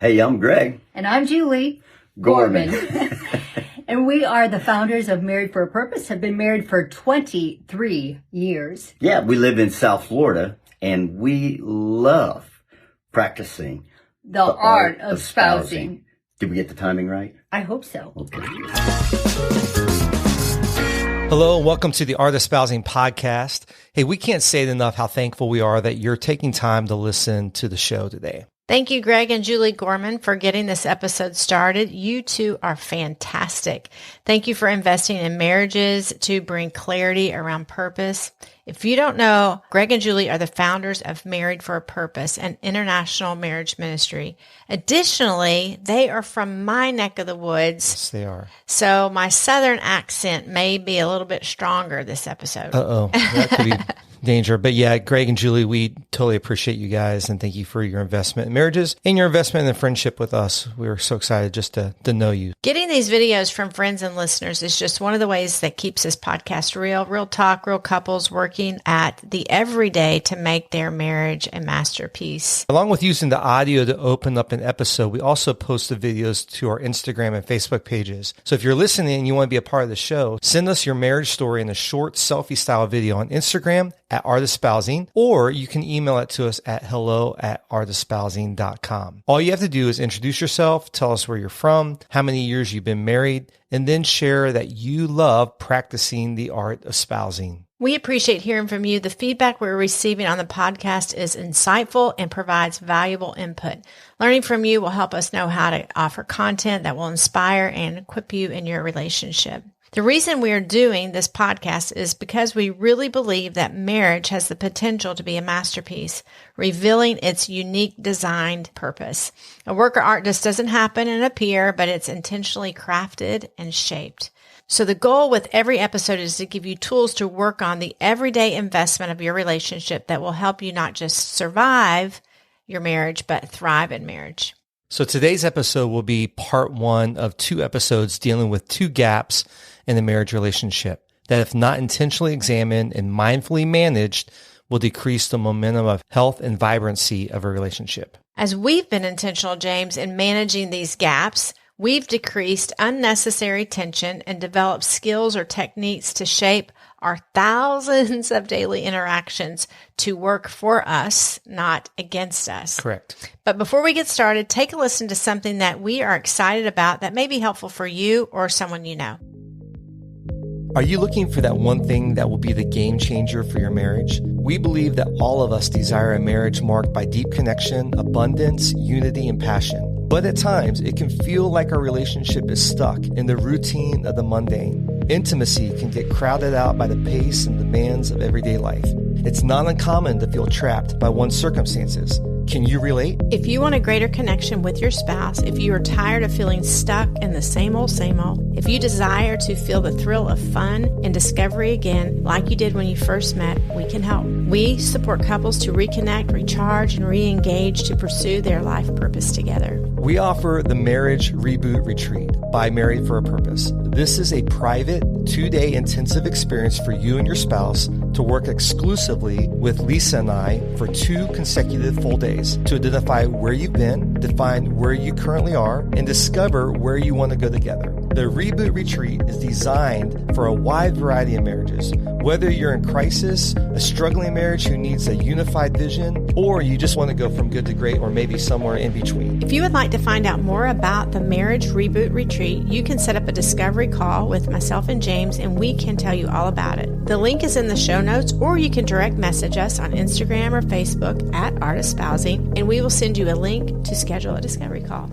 Hey, I'm Greg. And I'm Julie Gorman. And we are the founders of Married for a Purpose, have been married for 23 years. Yeah, we live in South Florida, and we love practicing The art of spousing. Did we get the timing right? I hope so. Okay. Hello, and welcome to the Art of Spousing podcast. Hey, we can't say it enough how thankful we are that you're taking time to listen to the show today. Thank you, Greg and Julie Gorman, for getting this episode started. You two are fantastic. Thank you for investing in marriages to bring clarity around purpose. If you don't know, Greg and Julie are the founders of Married for a Purpose, an international marriage ministry. Additionally, they are from my neck of the woods. Yes, they are. So my southern accent may be a little bit stronger this episode. Uh-oh, that could be danger. But yeah, Greg and Julie, we totally appreciate you guys and thank you for your investment in marriages and your investment in the friendship with us. We're so excited just to know you. Getting these videos from friends and listeners is just one of the ways that keeps this podcast real talk, real couples working at the everyday to make their marriage a masterpiece. Along with using the audio to open up an episode, we also post the videos to our Instagram and Facebook pages. So if you're listening and you want to be a part of the show, send us your marriage story in a short selfie style video on Instagram at Art of Spousing, or you can email it to us at hello@artofspousing.com. All you have to do is introduce yourself, tell us where you're from, how many years you've been married, and then share that you love practicing the art of spousing. We appreciate hearing from you. The feedback we're receiving on the podcast is insightful and provides valuable input. Learning from you will help us know how to offer content that will inspire and equip you in your relationship. The reason we are doing this podcast is because we really believe that marriage has the potential to be a masterpiece, revealing its unique designed purpose. A work of art just doesn't happen and appear, but it's intentionally crafted and shaped. So the goal with every episode is to give you tools to work on the everyday investment of your relationship that will help you not just survive your marriage, but thrive in marriage. So today's episode will be part one of 2 episodes dealing with 2 gaps in the marriage relationship that, if not intentionally examined and mindfully managed, will decrease the momentum of health and vibrancy of a relationship. As we've been intentional, James, in managing these gaps, we've decreased unnecessary tension and developed skills or techniques to shape our thousands of daily interactions to work for us, not against us. Correct. But before we get started, take a listen to something that we are excited about that may be helpful for you or someone you know. Are you looking for that one thing that will be the game changer for your marriage? We believe that all of us desire a marriage marked by deep connection, abundance, unity, and passion. But at times, it can feel like our relationship is stuck in the routine of the mundane. Intimacy can get crowded out by the pace and demands of everyday life. It's not uncommon to feel trapped by one's circumstances. Can you relate? If you want a greater connection with your spouse, if you are tired of feeling stuck in the same old, if you desire to feel the thrill of fun and discovery again, like you did when you first met, we can help. We support couples to reconnect, recharge, and re-engage to pursue their life purpose together. We offer the Marriage Reboot Retreat by Married for a Purpose. This is a private 2-day intensive experience for you and your spouse to work exclusively with Lisa and I for 2 consecutive full days to identify where you've been, define where you currently are, and discover where you want to go together. The Reboot Retreat is designed for a wide variety of marriages. Whether you're in crisis, a struggling marriage who needs a unified vision, or you just want to go from good to great, or maybe somewhere in between. If you would like to find out more about the Marriage Reboot Retreat, you can set up a discovery call with myself and James, and we can tell you all about it. The link is in the show notes, or you can direct message us on Instagram or Facebook at Art of Spousing, and we will send you a link to schedule a discovery call.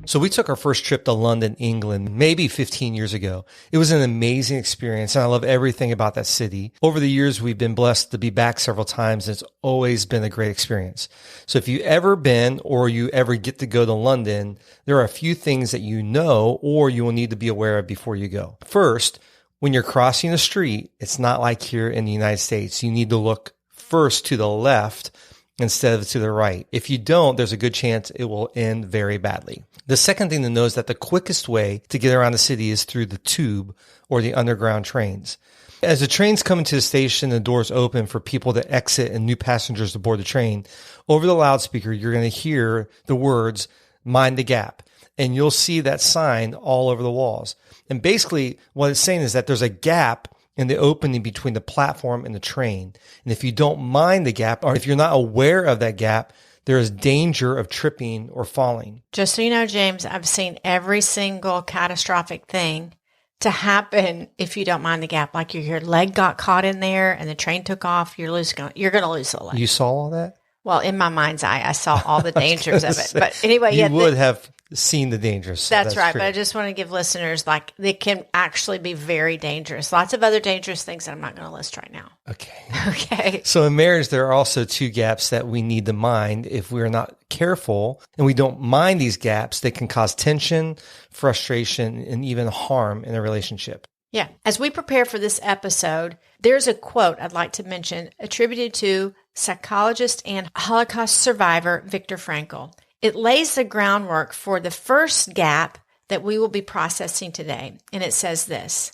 So we took our first trip to London, England, maybe 15 years ago. It was an amazing experience, and I love everything about that city. Over the years, we've been blessed to be back several times, and it's always been a great experience. So if you've ever been or you ever get to go to London, there are a few things that you know or you will need to be aware of before you go. First, when you're crossing the street, it's not like here in the United States. You need to look first to the left instead of to the right. If you don't, there's a good chance it will end very badly. The second thing to know is that the quickest way to get around the city is through the tube or the underground trains. As the train's coming to the station, the doors open for people to exit and new passengers to board the train. Over the loudspeaker, you're going to hear the words, "Mind the gap." And you'll see that sign all over the walls. And basically what it's saying is that there's a gap in the opening between the platform and the train. And if you don't mind the gap, or if you're not aware of that gap, there is danger of tripping or falling. Just so you know, James, I've seen every single catastrophic thing to happen if you don't mind the gap. Like your leg got caught in there and the train took off, you're going to lose a leg. You saw all that? Well, in my mind's eye, I saw all the dangers of it. But anyway, you would have seen the dangers. So that's right. true. But I just want to give listeners, like, they can actually be very dangerous. Lots of other dangerous things that I'm not going to list right now. Okay. So in marriage, there are also two gaps that we need to mind. If we're not careful and we don't mind these gaps, they can cause tension, frustration, and even harm in a relationship. Yeah. As we prepare for this episode, there's a quote I'd like to mention attributed to psychologist and Holocaust survivor Viktor Frankl. It lays the groundwork for the first gap that we will be processing today. And it says this: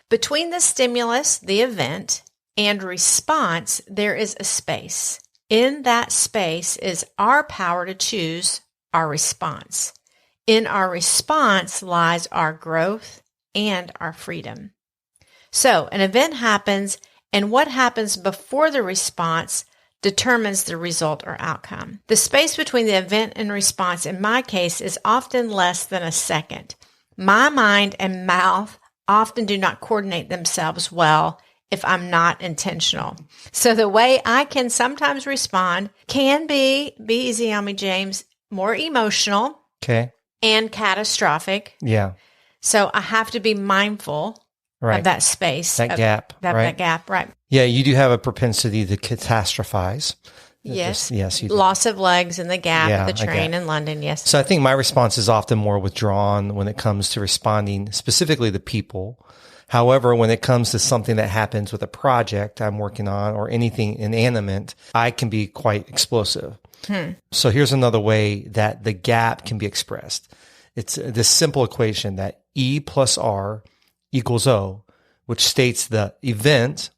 between the stimulus, the event, and response, there is a space. In that space is our power to choose our response. In our response lies our growth and our freedom. So an event happens, and what happens before the response determines the result or outcome. The space between the event and response, in my case, is often less than a second. My mind and mouth often do not coordinate themselves well if I'm not intentional. So the way I can sometimes respond can be easy on me, James, more emotional. Okay. And catastrophic. Yeah. So I have to be mindful of that space. That gap. That gap, right. Yeah, you do have a propensity to catastrophize. Yes. Yes, you do. Loss of legs in the gap of the train in London, yes. So I think my response is often more withdrawn when it comes to responding specifically to people. However, when it comes to something that happens with a project I'm working on or anything inanimate, I can be quite explosive. So here's another way that the gap can be expressed. It's this simple equation that E plus R equals O, which states the event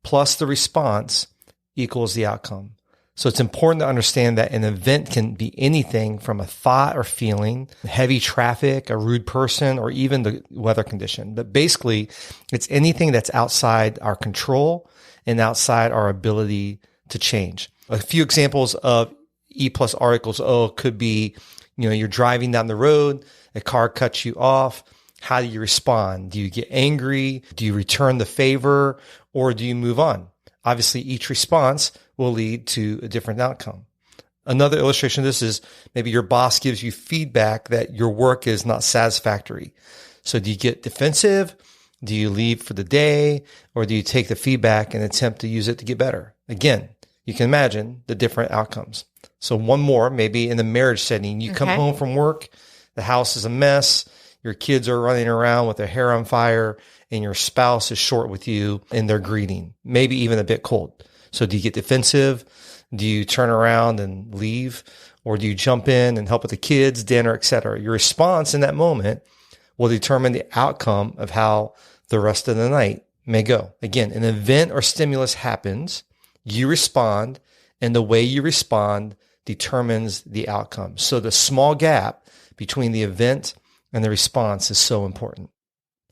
plus the response equals the outcome. So it's important to understand that an event can be anything from a thought or feeling, heavy traffic, a rude person, or even the weather condition. But basically, it's anything that's outside our control and outside our ability to change. A few examples of E plus R equals O could be, you're driving down the road, a car cuts you off. How do you respond? Do you get angry? Do you return the favor? Or do you move on? Obviously, each response will lead to a different outcome. Another illustration of this is maybe your boss gives you feedback that your work is not satisfactory. So do you get defensive? Do you leave for the day? Or do you take the feedback and attempt to use it to get better? Again, you can imagine the different outcomes. So one more, maybe in the marriage setting, you come home from work, the house is a mess, your kids are running around with their hair on fire, and your spouse is short with you in their greeting, maybe even a bit cold. So do you get defensive? Do you turn around and leave? Or do you jump in and help with the kids, dinner, etc.? Your response in that moment will determine the outcome of how the rest of the night may go. Again, an event or stimulus happens, you respond, and the way you respond determines the outcome. So the small gap between the event and the response is so important.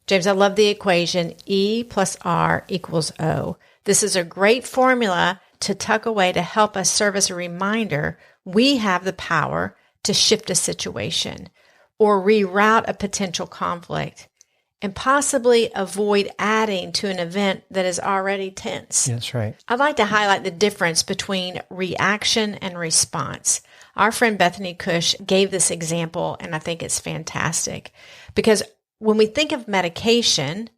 James, I love the equation E plus R equals O. This is a great formula to tuck away to help us serve as a reminder we have the power to shift a situation or reroute a potential conflict and possibly avoid adding to an event that is already tense. That's right. I'd like to highlight the difference between reaction and response. Our friend Bethany Cush gave this example, and I think it's fantastic because when we think of medication,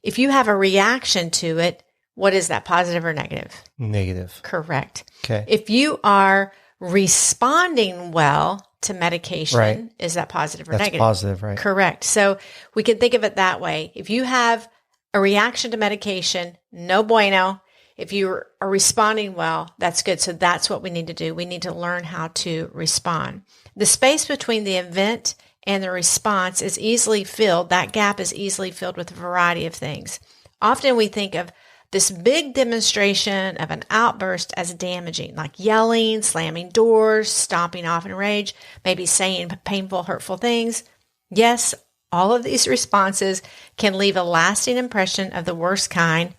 if you have a reaction to it, what is that, positive or negative? Negative. Correct. Okay. If you are responding well to medication, right, is that positive or That's negative? Positive, right. Correct. So we can think of it that way. If you have a reaction to medication, no bueno. If you are responding well, that's good. So that's what we need to do. We need to learn how to respond. The space between the event and the response is easily filled. That gap is easily filled with a variety of things. Often we think of this big demonstration of an outburst as damaging, like yelling, slamming doors, stomping off in rage, maybe saying painful, hurtful things. Yes, all of these responses can leave a lasting impression of the worst kind,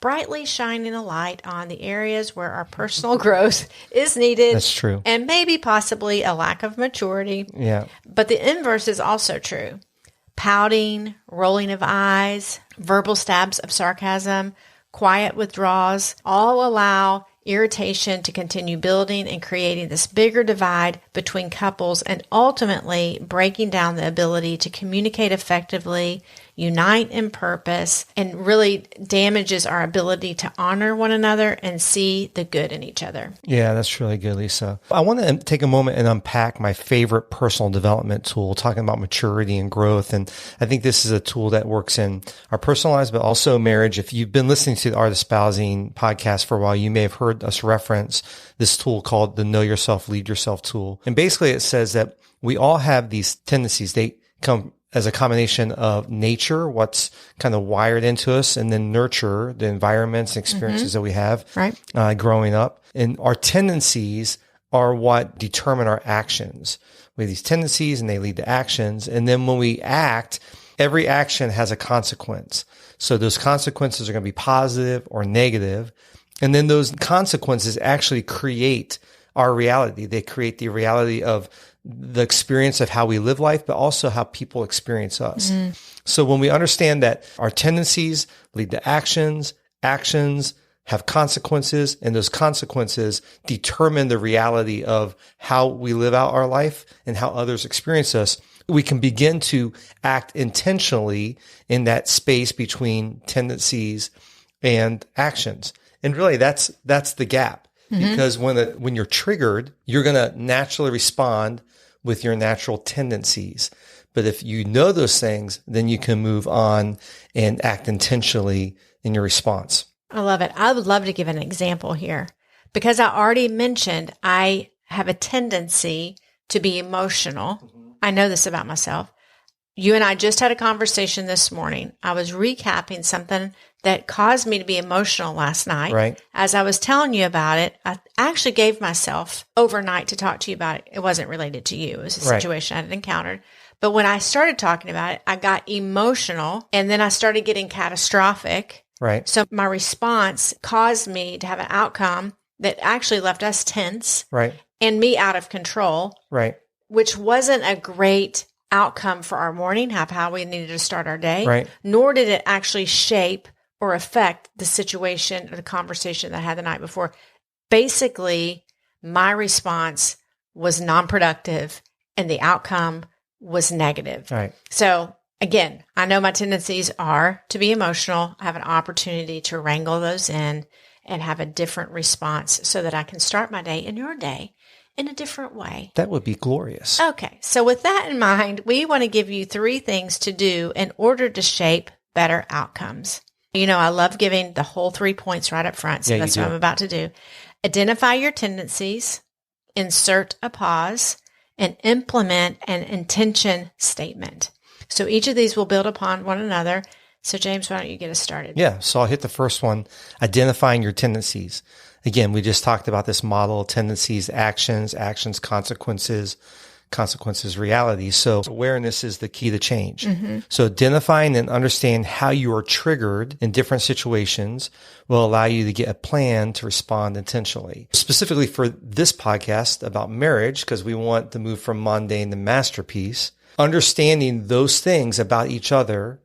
brightly shining a light on the areas where our personal growth is needed. That's true. And maybe possibly a lack of maturity. Yeah. But the inverse is also true. Pouting, rolling of eyes, verbal stabs of sarcasm, quiet withdrawals, all allow irritation to continue building and creating this bigger divide between couples and ultimately breaking down the ability to communicate effectively, unite in purpose, and really damages our ability to honor one another and see the good in each other. Yeah, that's really good, Lisa. I want to take a moment and unpack my favorite personal development tool, talking about maturity and growth. And I think this is a tool that works in our personal lives, but also marriage. If you've been listening to the Art of Espousing podcast for a while, you may have heard us reference this tool called the Know Yourself, Lead Yourself tool. And basically it says that we all have these tendencies. They come as a combination of nature, what's kind of wired into us, and then nurture, the environments and experiences that we have growing up. And our tendencies are what determine our actions. We have these tendencies and they lead to actions. And then when we act, every action has a consequence. So those consequences are going to be positive or negative. And then those consequences actually create our reality. They create the reality of the experience of how we live life, but also how people experience us. So when we understand that our tendencies lead to actions, actions have consequences, and those consequences determine the reality of how we live out our life and how others experience us, we can begin to act intentionally in that space between tendencies and actions. And really that's the gap. Because when you're triggered, you're going to naturally respond with your natural tendencies. But if you know those things, then you can move on and act intentionally in your response. I love it. I would love to give an example here because I already mentioned I have a tendency to be emotional. I know this about myself. You and I just had a conversation this morning. I was recapping something that caused me to be emotional last night. Right. As I was telling you about it, I actually gave myself overnight to talk to you about it. It wasn't related to you. It was a situation I had encountered. But when I started talking about it, I got emotional and then I started getting catastrophic. Right. So my response caused me to have an outcome that actually left us tense. Right. And me out of control. Right. Which wasn't a great outcome for our morning, how we needed to start our day. Right. Nor did it actually shape or affect the situation or the conversation that I had the night before. Basically, my response was non-productive and the outcome was negative. Right. So again, I know my tendencies are to be emotional. I have an opportunity to wrangle those in and have a different response so that I can start my day and your day in a different way. That would be glorious. Okay. So with that in mind, we want to give you 3 things to do in order to shape better outcomes. You know, I love giving the whole 3 points right up front. So that's what I'm about to do. Identify your tendencies, insert a pause, and implement an intention statement. So each of these will build upon one another. So James, why don't you get us started? Yeah. So I'll hit the first one, identifying your tendencies. Again, we just talked about this model, tendencies, actions, consequences, reality. So awareness is the key to change. So identifying and understanding how you are triggered in different situations will allow you to get a plan to respond intentionally. Specifically for this podcast about marriage, because we want to move from mundane to masterpiece, understanding those things about each other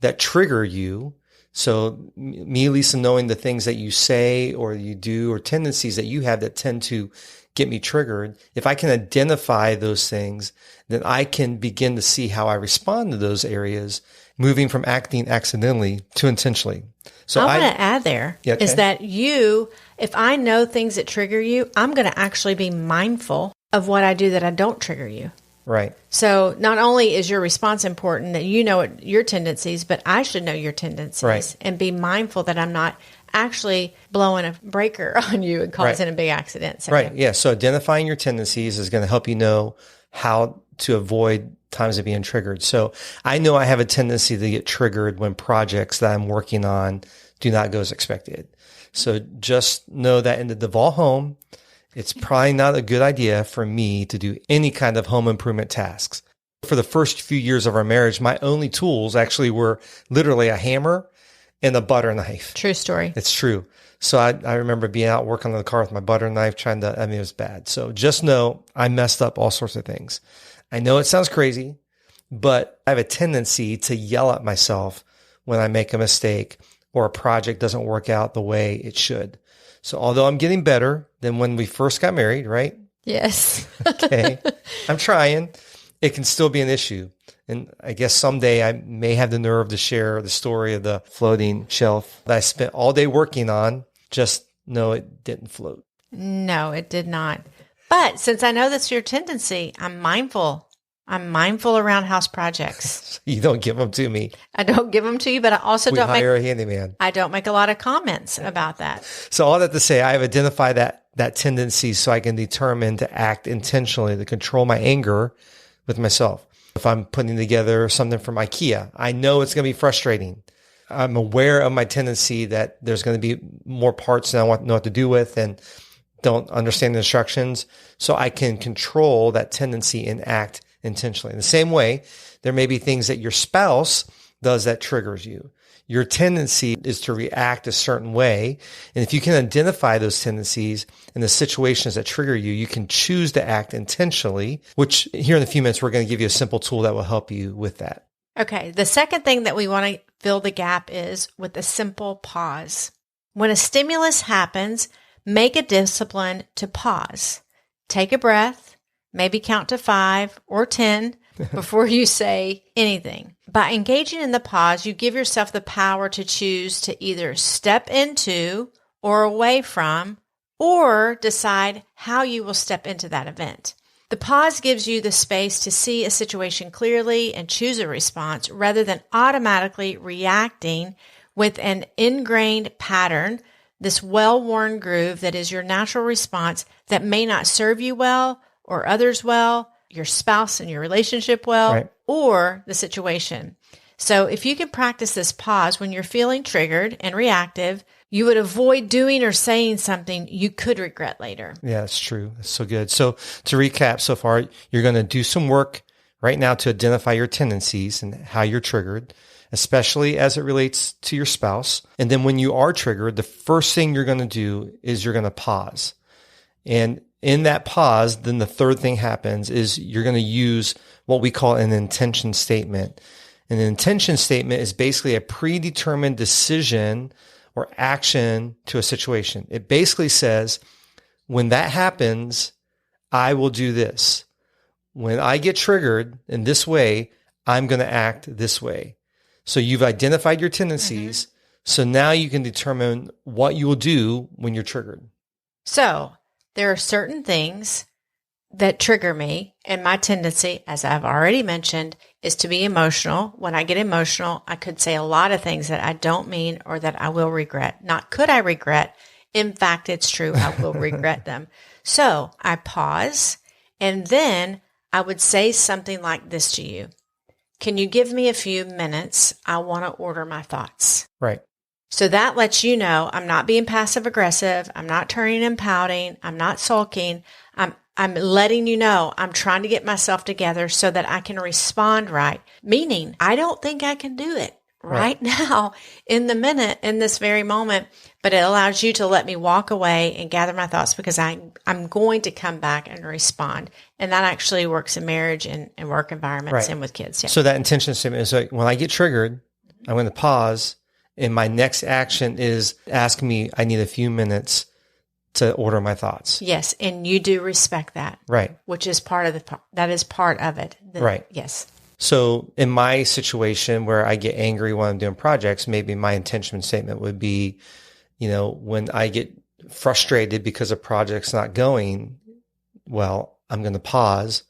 that trigger you. So me, Lisa, knowing the things that you say or you do or tendencies that you have that tend to get me triggered, if I can identify those things, then I can begin to see how I respond to those areas, moving from acting accidentally to intentionally. So I want to add there is that if I know things that trigger you, I'm going to actually be mindful of what I do that I don't trigger you. Right. So not only is your response important that you know your tendencies, but I should know your tendencies and be mindful that I'm not actually blowing a breaker on you and causing a big accident. So, right. Yeah. So identifying your tendencies is going to help you know how to avoid times of being triggered. So I know I have a tendency to get triggered when projects that I'm working on do not go as expected. So just know that in the Duvall home, it's probably not a good idea for me to do any kind of home improvement tasks. For the first few years of our marriage, my only tools actually were literally a hammer and a butter knife. True story. It's true. So I remember being out working on the car with my butter knife, it was bad. So just know I messed up all sorts of things. I know it sounds crazy, but I have a tendency to yell at myself when I make a mistake or a project doesn't work out the way it should. So although I'm getting better than when we first got married, right? Yes. Okay. I'm trying. It can still be an issue. And I guess someday I may have the nerve to share the story of the floating shelf that I spent all day working on. Just know it didn't float. No, it did not. But since I know that's your tendency, I'm mindful. I'm mindful around house projects. You don't give them to me. I don't give them to you, but I also don't hire a handyman. I don't make a lot of comments about that. So all that to say, I've identified that tendency so I can determine to act intentionally to control my anger with myself. If I'm putting together something from IKEA, I know it's going to be frustrating. I'm aware of my tendency that there's going to be more parts than I know what to do with and don't understand the instructions. So I can control that tendency and act intentionally. In the same way, there may be things that your spouse does that triggers you. Your tendency is to react a certain way. And if you can identify those tendencies and the situations that trigger you, you can choose to act intentionally, which here in a few minutes, we're going to give you a simple tool that will help you with that. Okay. The second thing that we want to fill the gap is with a simple pause. When a stimulus happens, make a discipline to pause. Take a breath, maybe count to 5 or 10 before you say anything. By engaging in the pause, you give yourself the power to choose to either step into or away from, or decide how you will step into that event. The pause gives you the space to see a situation clearly and choose a response rather than automatically reacting with an ingrained pattern, this well-worn groove that is your natural response that may not serve you well or others well, your spouse and your relationship well, right, or the situation. So if you can practice this pause when you're feeling triggered and reactive, you would avoid doing or saying something you could regret later. Yeah, that's true. That's so good. So to recap so far, you're going to do some work right now to identify your tendencies and how you're triggered, especially as it relates to your spouse. And then when you are triggered, the first thing you're going to do is you're going to pause. And in that pause, then the third thing happens is you're going to use what we call an intention statement. An intention statement is basically a predetermined decision or action to a situation. It basically says, when that happens, I will do this. When I get triggered in this way, I'm going to act this way. So you've identified your tendencies. So now you can determine what you will do when you're triggered. So there are certain things that trigger me, and my tendency, as I've already mentioned, is to be emotional. When I get emotional, I could say a lot of things that I don't mean or that I will regret. Not could I regret. In fact, it's true. I will regret them. So I pause, and then I would say something like this to you. Can you give me a few minutes? I want to order my thoughts. Right. So that lets you know I'm not being passive aggressive. I'm not turning and pouting. I'm not sulking. I'm letting you know I'm trying to get myself together so that I can respond right. Meaning, I don't think I can do it right now in the minute, in this very moment, but it allows you to let me walk away and gather my thoughts because I'm going to come back and respond. And that actually works in marriage and work environments and with kids. Yeah. So that intention statement is like, when I get triggered, I'm going to pause. And my next action is ask me, I need a few minutes to order my thoughts. Yes. And you do respect that. Right. Which is part of that is part of it. Right. Yes. So in my situation where I get angry when I'm doing projects, maybe my intention statement would be, when I get frustrated because a project's not going well, I'm going to pause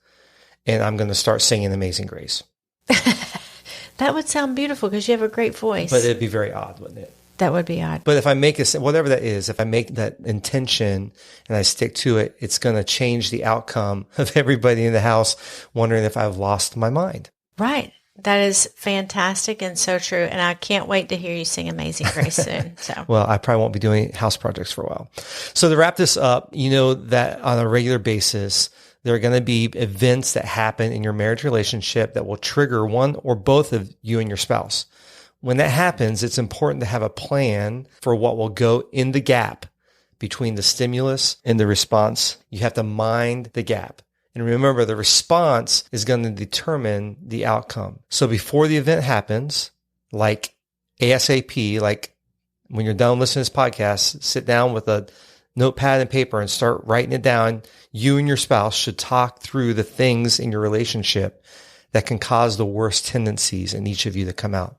and I'm going to start singing Amazing Grace. That would sound beautiful because you have a great voice. But it'd be very odd, wouldn't it? That would be odd. But if I make whatever that is, if I make that intention and I stick to it, it's going to change the outcome of everybody in the house wondering if I've lost my mind. Right. That is fantastic and so true. And I can't wait to hear you sing Amazing Grace soon. So, well, I probably won't be doing house projects for a while. So to wrap this up, you know that on a regular basis, there are going to be events that happen in your marriage relationship that will trigger one or both of you and your spouse. When that happens, it's important to have a plan for what will go in the gap between the stimulus and the response. You have to mind the gap. And remember, the response is going to determine the outcome. So before the event happens, like ASAP, like when you're done listening to this podcast, sit down with a notepad and paper and start writing it down. You and your spouse should talk through the things in your relationship that can cause the worst tendencies in each of you to come out.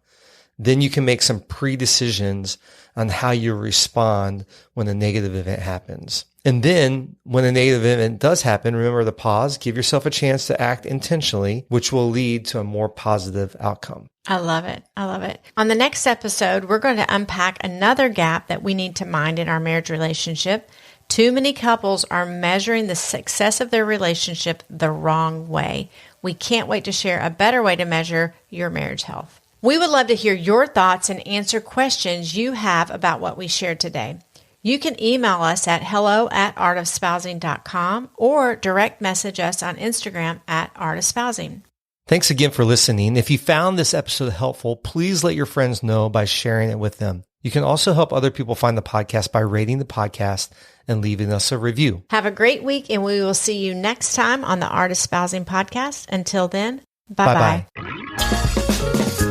Then you can make some pre-decisions on how you respond when a negative event happens. And then when a negative event does happen, remember to pause, give yourself a chance to act intentionally, which will lead to a more positive outcome. I love it. I love it. On the next episode, we're going to unpack another gap that we need to mind in our marriage relationship. Too many couples are measuring the success of their relationship the wrong way. We can't wait to share a better way to measure your marriage health. We would love to hear your thoughts and answer questions you have about what we shared today. You can email us at hello@artofspousing.com or direct message us on Instagram @artofspousing. Thanks again for listening. If you found this episode helpful, please let your friends know by sharing it with them. You can also help other people find the podcast by rating the podcast and leaving us a review. Have a great week, and we will see you next time on the Art of Spousing podcast. Until then, bye-bye. Bye-bye.